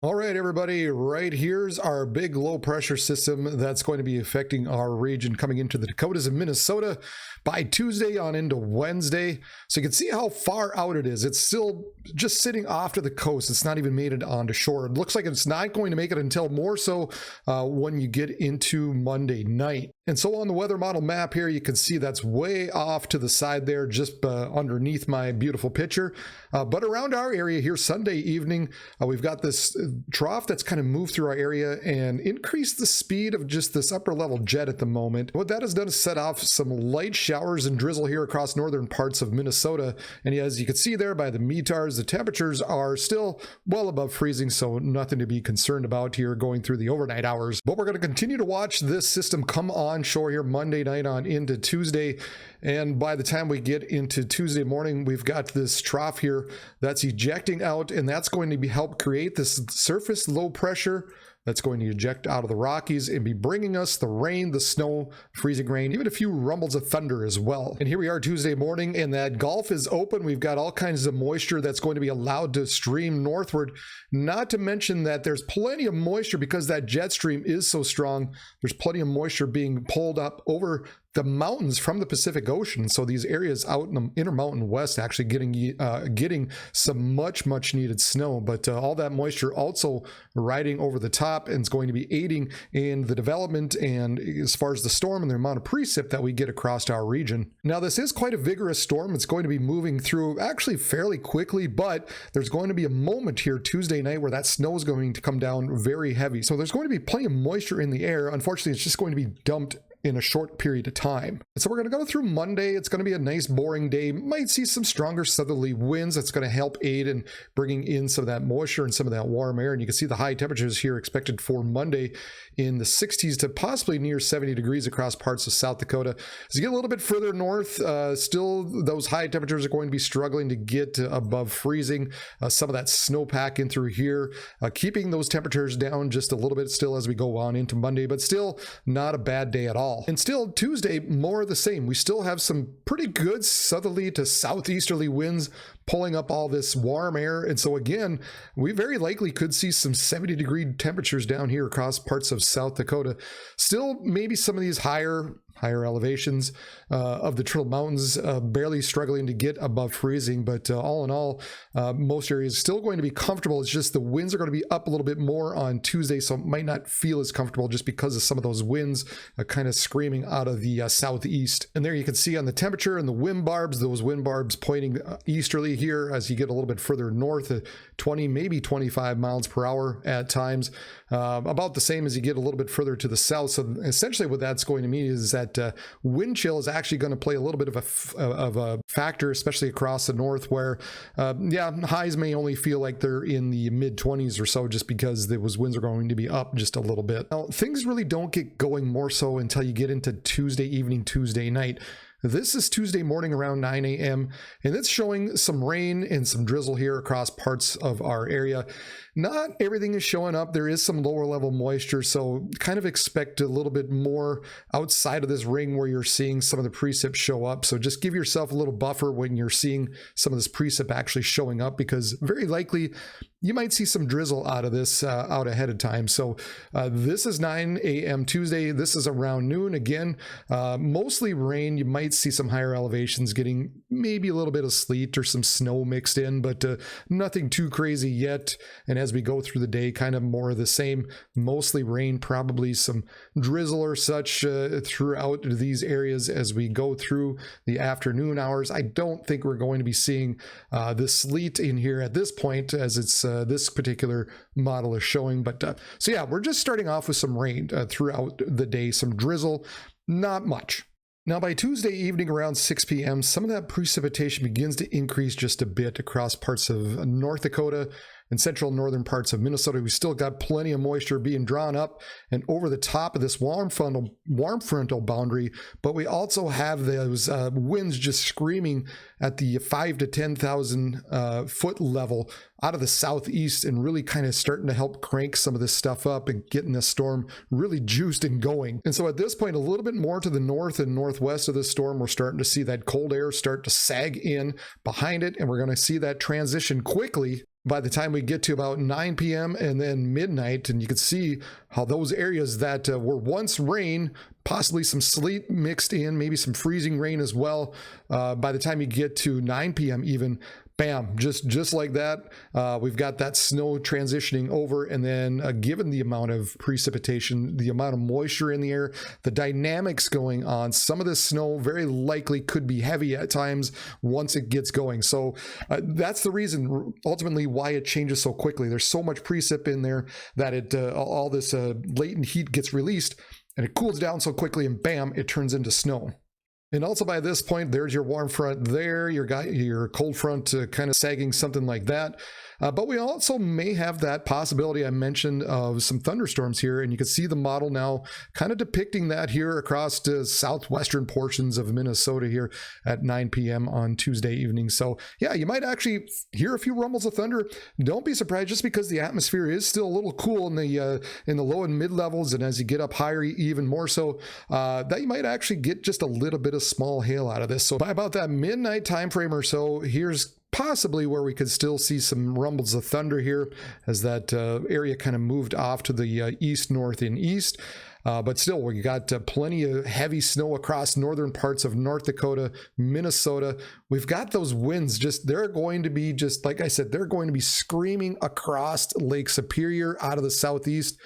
All right, everybody, right here's our big low pressure system that's going to be affecting our region coming into the Dakotas and Minnesota by Tuesday on into Wednesday. So you can see how far out it is. It's still just sitting off to the coast. It's not even made it onto shore. It looks like it's not going to make it until more so when you get into Monday night. And so on the weather model map here, you can see that's way off to the side there, just underneath my beautiful picture. But around our area here, Sunday evening, we've got this trough that's kind of moved through our area and increased the speed of just this upper level jet at the moment. What that has done is set off some light showers and drizzle here across northern parts of Minnesota. And as you can see there by the METARs, the temperatures are still well above freezing, so nothing to be concerned about here going through the overnight hours. But we're going to continue to watch this system come on shore here Monday night on into Tuesday. And by the time we get into Tuesday morning, we've got this trough here that's ejecting out, and that's going to be help create this surface low pressure that's going to eject out of the Rockies and be bringing us the rain, the snow, freezing rain, even a few rumbles of thunder as well. And here we are Tuesday morning, and that Gulf is open. We've got all kinds of moisture that's going to be allowed to stream northward, not to mention that there's plenty of moisture because that jet stream is so strong. There's plenty of moisture being pulled up over the mountains from the Pacific Ocean. So these areas out in the Intermountain West actually getting some much needed snow, but all that moisture also riding over the top and is going to be aiding in the development and as far as the storm and the amount of precip that we get across our region. Now this is quite a vigorous storm. It's going to be moving through actually fairly quickly, but there's going to be a moment here Tuesday night where that snow is going to come down very heavy. So there's going to be plenty of moisture in the air. Unfortunately, it's just going to be dumped in a short period of time. And so we're going to go through Monday. It's going to be a nice boring day. Might see some stronger southerly winds. That's going to help aid in bringing in some of that moisture and some of that warm air. And you can see the high temperatures here expected for Monday in the 60s to possibly near 70 degrees across parts of South Dakota. As you get a little bit further north, still those high temperatures are going to be struggling to get above freezing. Some of that snowpack in through here, keeping those temperatures down just a little bit still as we go on into Monday, but still not a bad day at all. And still Tuesday, more of the same. We still have some pretty good southerly to southeasterly winds pulling up all this warm air. And so again, we very likely could see some 70-degree temperatures down here across parts of South Dakota. Still maybe some of these higher elevations of the Turtle Mountains barely struggling to get above freezing, but all in all, most areas still going to be comfortable. It's just the winds are going to be up a little bit more on Tuesday, so it might not feel as comfortable just because of some of those winds kind of screaming out of the southeast. And there you can see on the temperature and the wind barbs, those wind barbs pointing easterly here as you get a little bit further north, 20, maybe 25 miles per hour at times, about the same as you get a little bit further to the south. So essentially what that's going to mean is that wind chill is actually going to play a little bit of a factor, especially across the north where, highs may only feel like they're in the mid 20s or so just because those winds are going to be up just a little bit. Now, things really don't get going more so until you get into Tuesday evening, Tuesday night. This is Tuesday morning around 9 a.m. and it's showing some rain and some drizzle here across parts of our area. Not everything is showing up. There is some lower level moisture, so kind of expect a little bit more outside of this ring where you're seeing some of the precip show up. So just give yourself a little buffer when you're seeing some of this precip actually showing up, because very likely you might see some drizzle out of this out ahead of time. So this is 9 a.m. Tuesday. This is around noon. Again, mostly rain. You might see some higher elevations getting maybe a little bit of sleet or some snow mixed in, but nothing too crazy yet. And as we go through the day, kind of more of the same, mostly rain, probably some drizzle or such throughout these areas as we go through the afternoon hours. I don't think we're going to be seeing the sleet in here at this point, as it's this particular model is showing. But so yeah, we're just starting off with some rain throughout the day, some drizzle, not much. Now by Tuesday evening around 6 p.m., some of that precipitation begins to increase just a bit across parts of North Dakota and central northern parts of Minnesota. We still got plenty of moisture being drawn up and over the top of this warm frontal boundary, but we also have those winds just screaming at the 5 to 10,000 foot level out of the southeast and really kind of starting to help crank some of this stuff up and getting the storm really juiced and going. And so at this point, a little bit more to the north and northwest of the storm, we're starting to see that cold air start to sag in behind it, and we're going to see that transition quickly by the time we get to about 9 p.m. and then midnight, and you can see how those areas that were once rain, possibly some sleet mixed in, maybe some freezing rain as well, by the time you get to 9 p.m. even, bam, just like that, we've got that snow transitioning over. And then given the amount of precipitation, the amount of moisture in the air, the dynamics going on, some of this snow very likely could be heavy at times once it gets going. So that's the reason ultimately why it changes so quickly. There's so much precip in there that it all this latent heat gets released and it cools down so quickly, and bam, it turns into snow. And also by this point, there's your warm front there, your cold front kind of sagging, something like that. But we also may have that possibility I mentioned of some thunderstorms here, and you can see the model now kind of depicting that here across the southwestern portions of Minnesota here at 9 p.m. on Tuesday evening. So yeah, you might actually hear a few rumbles of thunder. Don't be surprised, just because the atmosphere is still a little cool in the low and mid levels, and as you get up higher, even more so, that you might actually get just a little bit of small hail out of this. So by about that midnight time frame or so, here's possibly where we could still see some rumbles of thunder here, as that area kind of moved off to the east, north, and east. But still, we got plenty of heavy snow across northern parts of North Dakota, Minnesota. We've got those winds they're going to be, just like I said, they're going to be screaming across Lake Superior out of the southeast.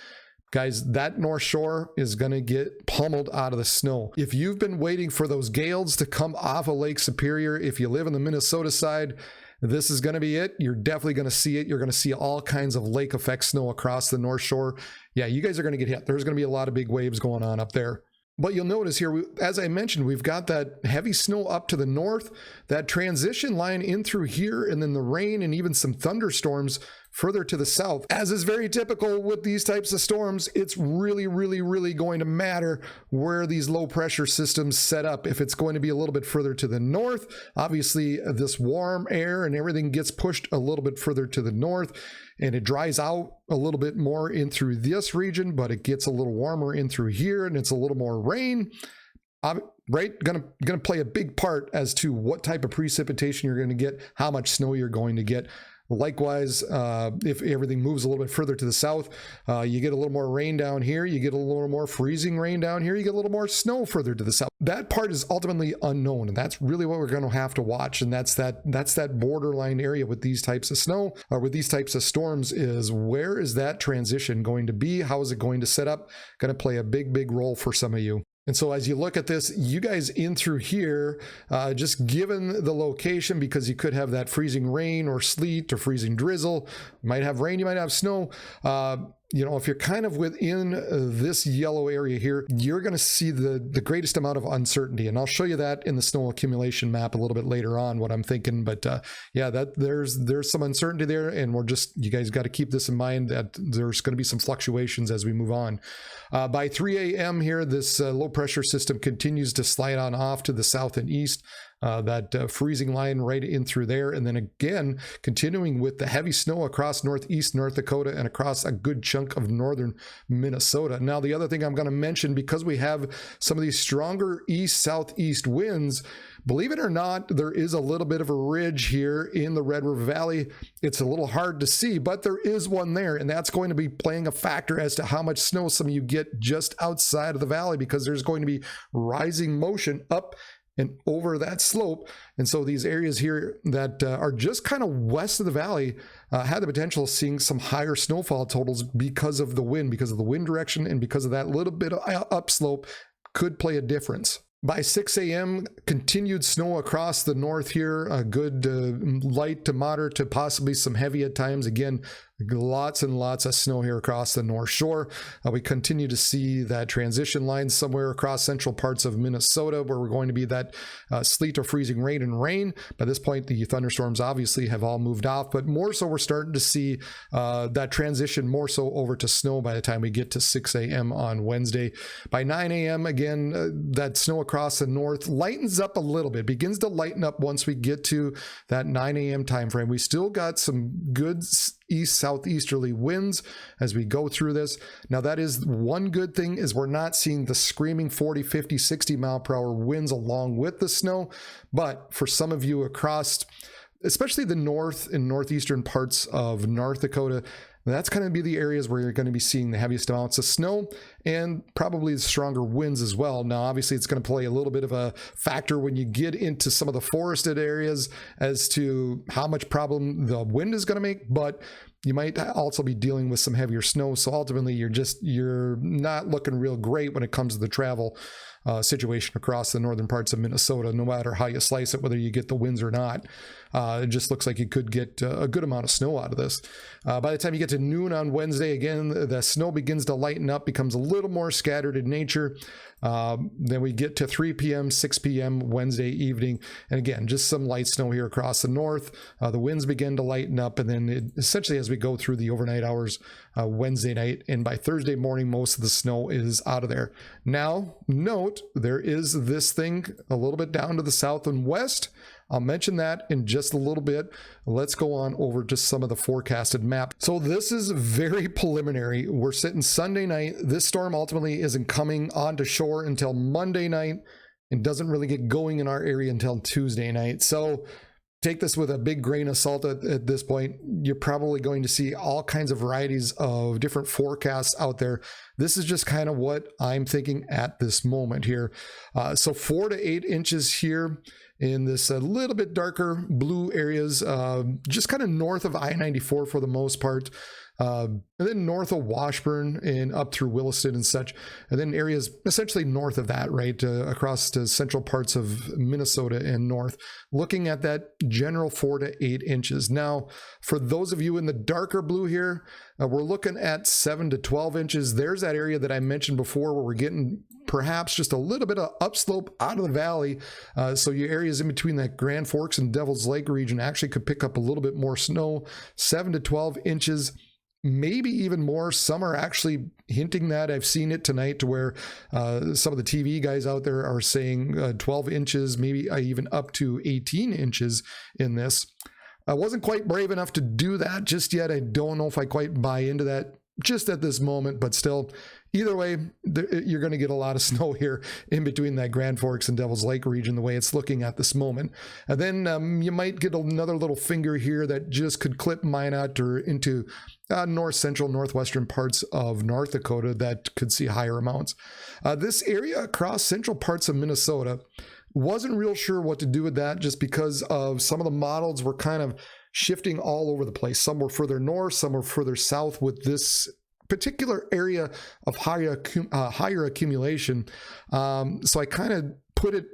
Guys, that North Shore is going to get pummeled out of the snow. If you've been waiting for those gales to come off of Lake Superior, if you live in the Minnesota side, this is going to be it. You're definitely going to see it. You're going to see all kinds of lake effect snow across the North Shore. Yeah, you guys are going to get hit. There's going to be a lot of big waves going on up there. But you'll notice here, as I mentioned, we've got that heavy snow up to the north, that transition line in through here, and then the rain and even some thunderstorms further to the south. As is very typical with these types of storms, it's really, really, really going to matter where these low pressure systems set up. If it's going to be a little bit further to the north, obviously this warm air and everything gets pushed a little bit further to the north, and it dries out a little bit more in through this region, but it gets a little warmer in through here, and it's a little more rain. Right, gonna play a big part as to what type of precipitation you're going to get, how much snow you're going to get. Likewise, if everything moves a little bit further to the south, you get a little more rain down here, you get a little more freezing rain down here, you get a little more snow further to the south. That part is ultimately unknown, and that's really what we're going to have to watch. And that's that borderline area with these types of snow, or with these types of storms, is where is that transition going to be? How is it going to set up? Going to play a big role for some of you. And so as you look at this, you guys in through here, just given the location, because you could have that freezing rain or sleet or freezing drizzle, you might have rain, you might have snow. If you're kind of within this yellow area here, you're going to see the greatest amount of uncertainty. And I'll show you that in the snow accumulation map a little bit later on, what I'm thinking. But yeah, there's some uncertainty there. And you guys got to keep this in mind, that there's going to be some fluctuations as we move on. By 3 a.m. here, this low pressure system continues to slide on off to the south and east. That freezing line right in through there. And then again, continuing with the heavy snow across northeast North Dakota and across a good chunk of northern Minnesota. Now, the other thing I'm going to mention, because we have some of these stronger east-southeast winds, believe it or not, there is a little bit of a ridge here in the Red River Valley. It's a little hard to see, but there is one there, and that's going to be playing a factor as to how much snow some of you get just outside of the valley, because there's going to be rising motion up and over that slope. And so these areas here that are just kind of west of the valley had the potential of seeing some higher snowfall totals because of the wind direction, and because of that little bit of upslope could play a difference. By 6 a.m., continued snow across the north here, a good light to moderate to possibly some heavy at times. Again, lots and lots of snow here across the North Shore. We continue to see that transition line somewhere across central parts of Minnesota, where we're going to be that sleet or freezing rain and rain. By this point, the thunderstorms obviously have all moved off, but more so we're starting to see that transition more so over to snow by the time we get to 6 a.m. on Wednesday. By 9 a.m., again, that snow across the north lightens up a little bit, begins to lighten up once we get to that 9 a.m. time frame. We still got some good east-southeasterly winds as we go through this. Now, that is one good thing, is we're not seeing the screaming 40, 50, 60 mile per hour winds along with the snow. But for some of you across especially the north and northeastern parts of North Dakota. That's going to be the areas where you're going to be seeing the heaviest amounts of snow and probably the stronger winds as well. Now, obviously, it's going to play a little bit of a factor when you get into some of the forested areas as to how much problem the wind is going to make, but you might also be dealing with some heavier snow. So ultimately, you're not looking real great when it comes to the travel situation across the northern parts of Minnesota, no matter how you slice it, whether you get the winds or not. It just looks like you could get a good amount of snow out of this. By the time you get to noon on Wednesday, again, the snow begins to lighten up, becomes a little more scattered in nature. Then we get to 3 p.m., 6 p.m. Wednesday evening. And again, just some light snow here across the north. The winds begin to lighten up. And then essentially as we go through the overnight hours Wednesday night, and by Thursday morning, most of the snow is out of there. Now, note, there is this thing a little bit down to the south and west. I'll mention that in just a little bit. Let's go on over to some of the forecasted map. So this is very preliminary. We're sitting Sunday night. This storm ultimately isn't coming onto shore until Monday night and doesn't really get going in our area until Tuesday night. So take this with a big grain of salt at this point. You're probably going to see all kinds of varieties of different forecasts out there. This is just kind of what I'm thinking at this moment here. So 4 to 8 inches here in this a little bit darker blue areas, just kind of north of I-94 for the most part. And then north of Washburn and up through Williston and such, and then areas essentially north of that, right, across to central parts of Minnesota and north, looking at that general 4 to 8 inches. Now, for those of you in the darker blue here, we're looking at 7 to 12 inches. There's that area that I mentioned before where we're getting perhaps just a little bit of upslope out of the valley. So your areas in between that Grand Forks and Devil's Lake region actually could pick up a little bit more snow, 7 to 12 inches. Maybe even more. Some are actually hinting that. I've seen it tonight to where some of the TV guys out there are saying 12 inches, maybe even up to 18 inches in this. I wasn't quite brave enough to do that just yet. I don't know if I quite buy into that just at this moment, but still, either way, you're going to get a lot of snow here in between that Grand Forks and Devil's Lake region, the way it's looking at this moment. And then you might get another little finger here that just could clip Minot or into north central, northwestern parts of North Dakota that could see higher amounts. This area across central parts of Minnesota, wasn't real sure what to do with that just because of some of the models were kind of shifting all over the place. Some were further north, some were further south with this particular area of higher accumulation. So I kind of put it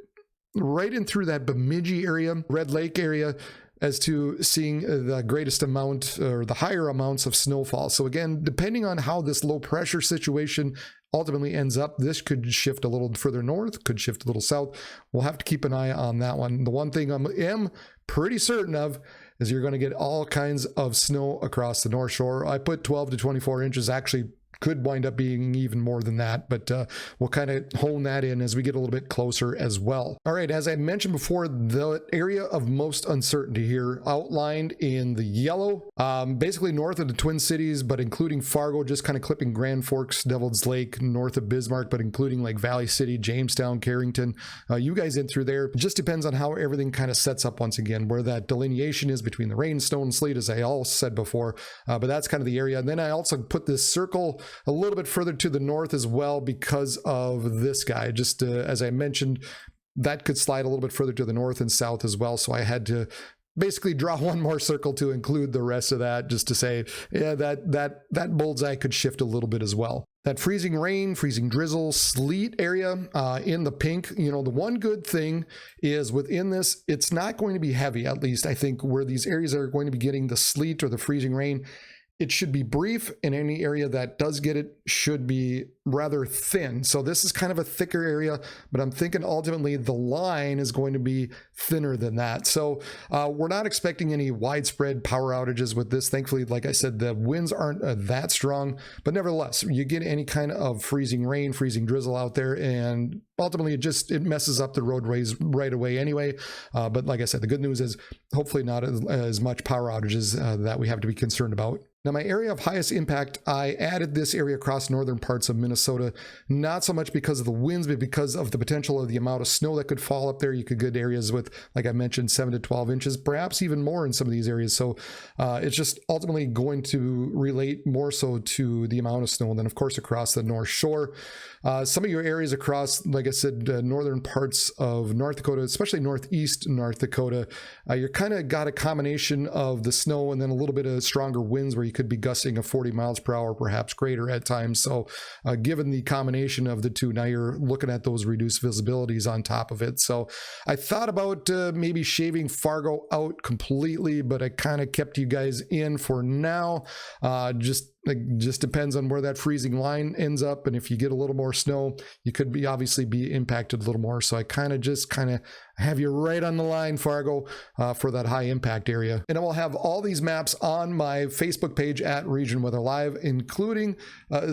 right in through that Bemidji area, Red Lake area, as to seeing the greatest amount or the higher amounts of snowfall. So again, depending on how this low pressure situation ultimately ends up, this could shift a little further north, could shift a little south. We'll have to keep an eye on that one. The one thing I am pretty certain of is you're going to get all kinds of snow across the North Shore. I put 12 to 24 inches, actually could wind up being even more than that, but we'll kind of hone that in as we get a little bit closer as well. All right, as I mentioned before, the area of most uncertainty here outlined in the yellow, basically north of the Twin Cities, but including Fargo, just kind of clipping Grand Forks, Devil's Lake, north of Bismarck, but including like Valley City, Jamestown, Carrington, you guys in through there. It just depends on how everything kind of sets up once again, where that delineation is between the rain, snow, and sleet, as I all said before, but that's kind of the area. And then I also put this circle a little bit further to the north as well because of this guy. Just as I mentioned, that could slide a little bit further to the north and south as well. So I had to basically draw one more circle to include the rest of that, just to say, yeah, that bullseye could shift a little bit as well. That freezing rain, freezing drizzle, sleet area in the pink, you know, the one good thing is within this, it's not going to be heavy, at least I think, where these areas are going to be getting the sleet or the freezing rain. It should be brief, and any area that does get it should be rather thin. So this is kind of a thicker area, but I'm thinking ultimately the line is going to be thinner than that. So we're not expecting any widespread power outages with this. Thankfully, like I said, the winds aren't that strong, but nevertheless, you get any kind of freezing rain, freezing drizzle out there, and ultimately it messes up the roadways right away anyway. But like I said, the good news is hopefully not as much power outages that we have to be concerned about. Now, my area of highest impact, I added this area across northern parts of Minnesota, not so much because of the winds, but because of the potential of the amount of snow that could fall up there. You could get areas with, like I mentioned, 7 to 12 inches, perhaps even more in some of these areas. So it's just ultimately going to relate more so to the amount of snow. And then, of course, across the North Shore. Some of your areas across, like I said, northern parts of North Dakota, especially northeast North Dakota, you're kind of got a combination of the snow and then a little bit of stronger winds where you could be gusting of 40 miles per hour, perhaps greater at times. So given the combination of the two, now you're looking at those reduced visibilities on top of it. So I thought about maybe shaving Fargo out completely, but I kind of kept you guys in for now. Just depends on where that freezing line ends up, and if you get a little more snow, you could be obviously be impacted a little more. So I kind of have you right on the line, Fargo, for that high impact area. And I will have all these maps on my Facebook page at Region Weather Live, including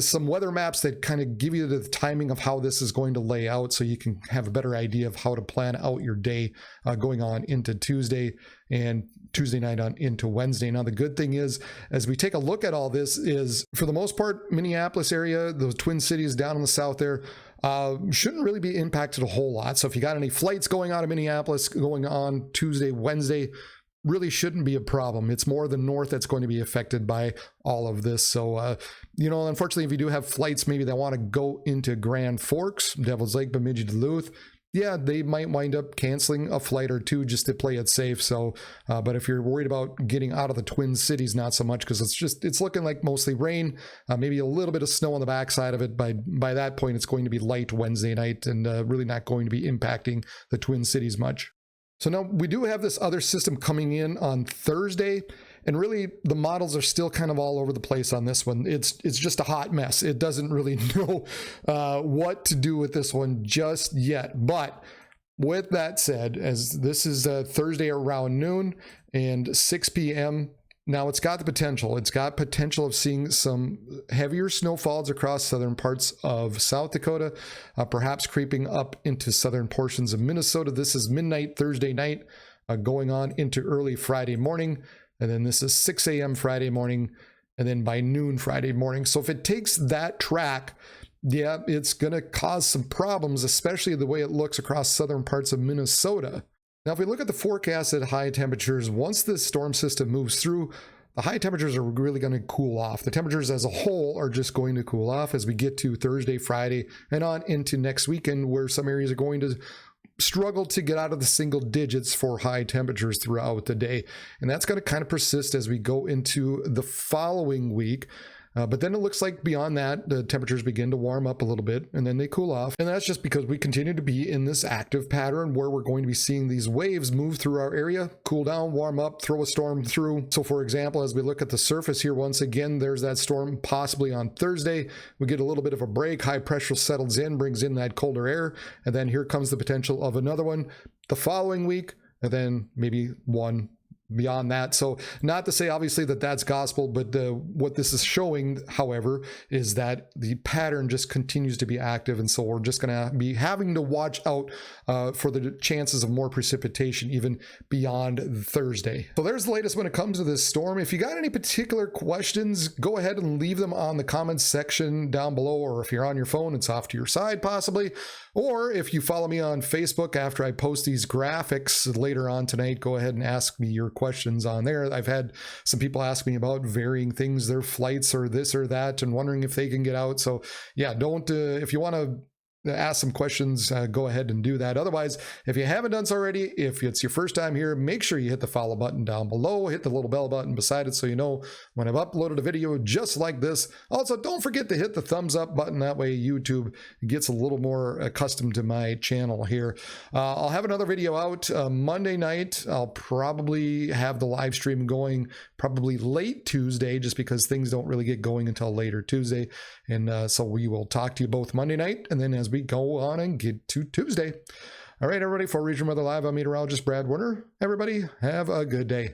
some weather maps that kind of give you the timing of how this is going to lay out, so you can have a better idea of how to plan out your day going on into Tuesday and Tuesday night on into Wednesday. Now, the good thing is, as we take a look at all this, is for the most part, Minneapolis area, those Twin Cities down in the south there, shouldn't really be impacted a whole lot. So if you got any flights going out of Minneapolis going on Tuesday, Wednesday, really shouldn't be a problem. It's more the north that's going to be affected by all of this. So, unfortunately, if you do have flights maybe that want to go into Grand Forks, Devil's Lake, Bemidji, Duluth, yeah, they might wind up canceling a flight or two just to play it safe. So, but if you're worried about getting out of the Twin Cities, not so much, because it's looking like mostly rain, maybe a little bit of snow on the backside of it. By that point, it's going to be light Wednesday night and really not going to be impacting the Twin Cities much. So now we do have this other system coming in on Thursday. And really, the models are still kind of all over the place on this one. It's just a hot mess. It doesn't really know what to do with this one just yet. But with that said, as this is Thursday around noon and 6 p.m., now it's got the potential. It's got potential of seeing some heavier snowfalls across southern parts of South Dakota, perhaps creeping up into southern portions of Minnesota. This is midnight Thursday night, going on into early Friday morning. And then this is 6 a.m. Friday morning, and then by noon Friday morning. So if it takes that track, yeah, it's going to cause some problems, especially the way it looks across southern parts of Minnesota. Now, if we look at the forecast at high temperatures, once this storm system moves through, the high temperatures are really going to cool off. The temperatures as a whole are just going to cool off as we get to Thursday, Friday, and on into next weekend, where some areas are going to struggle to get out of the single digits for high temperatures throughout the day. And that's going to kind of persist as we go into the following week. But then it looks like beyond that, the temperatures begin to warm up a little bit and then they cool off. And that's just because we continue to be in this active pattern where we're going to be seeing these waves move through our area, cool down, warm up, throw a storm through. So for example, as we look at the surface here, once again, there's that storm possibly on Thursday. We get a little bit of a break, high pressure settles in, brings in that colder air. And then here comes the potential of another one the following week, and then maybe one beyond that. So not to say obviously that that's gospel, but what this is showing, however, is that the pattern just continues to be active. And so we're just going to be having to watch out for the chances of more precipitation even beyond Thursday. So there's the latest when it comes to this storm. If you got any particular questions, go ahead and leave them on the comments section down below, or if you're on your phone, it's off to your side possibly. Or if you follow me on Facebook after I post these graphics later on tonight, go ahead and ask me your questions on there. I've had some people ask me about varying things, their flights or this or that, and wondering if they can get out. So yeah, don't, if you want to ask some questions, go ahead and do that. Otherwise, if you haven't done so already, if it's your first time here, make sure you hit the follow button down below, hit the little bell button beside it so you know when I've uploaded a video just like this. Also, don't forget to hit the thumbs up button. That way YouTube gets a little more accustomed to my channel here. I'll have another video out Monday night. I'll probably have the live stream going probably late Tuesday, just because things don't really get going until later Tuesday. And so we will talk to you both Monday night, and then as we go on and get to Tuesday. All right, everybody, for Region Weather Live, I'm meteorologist Brad Werner. Everybody, have a good day.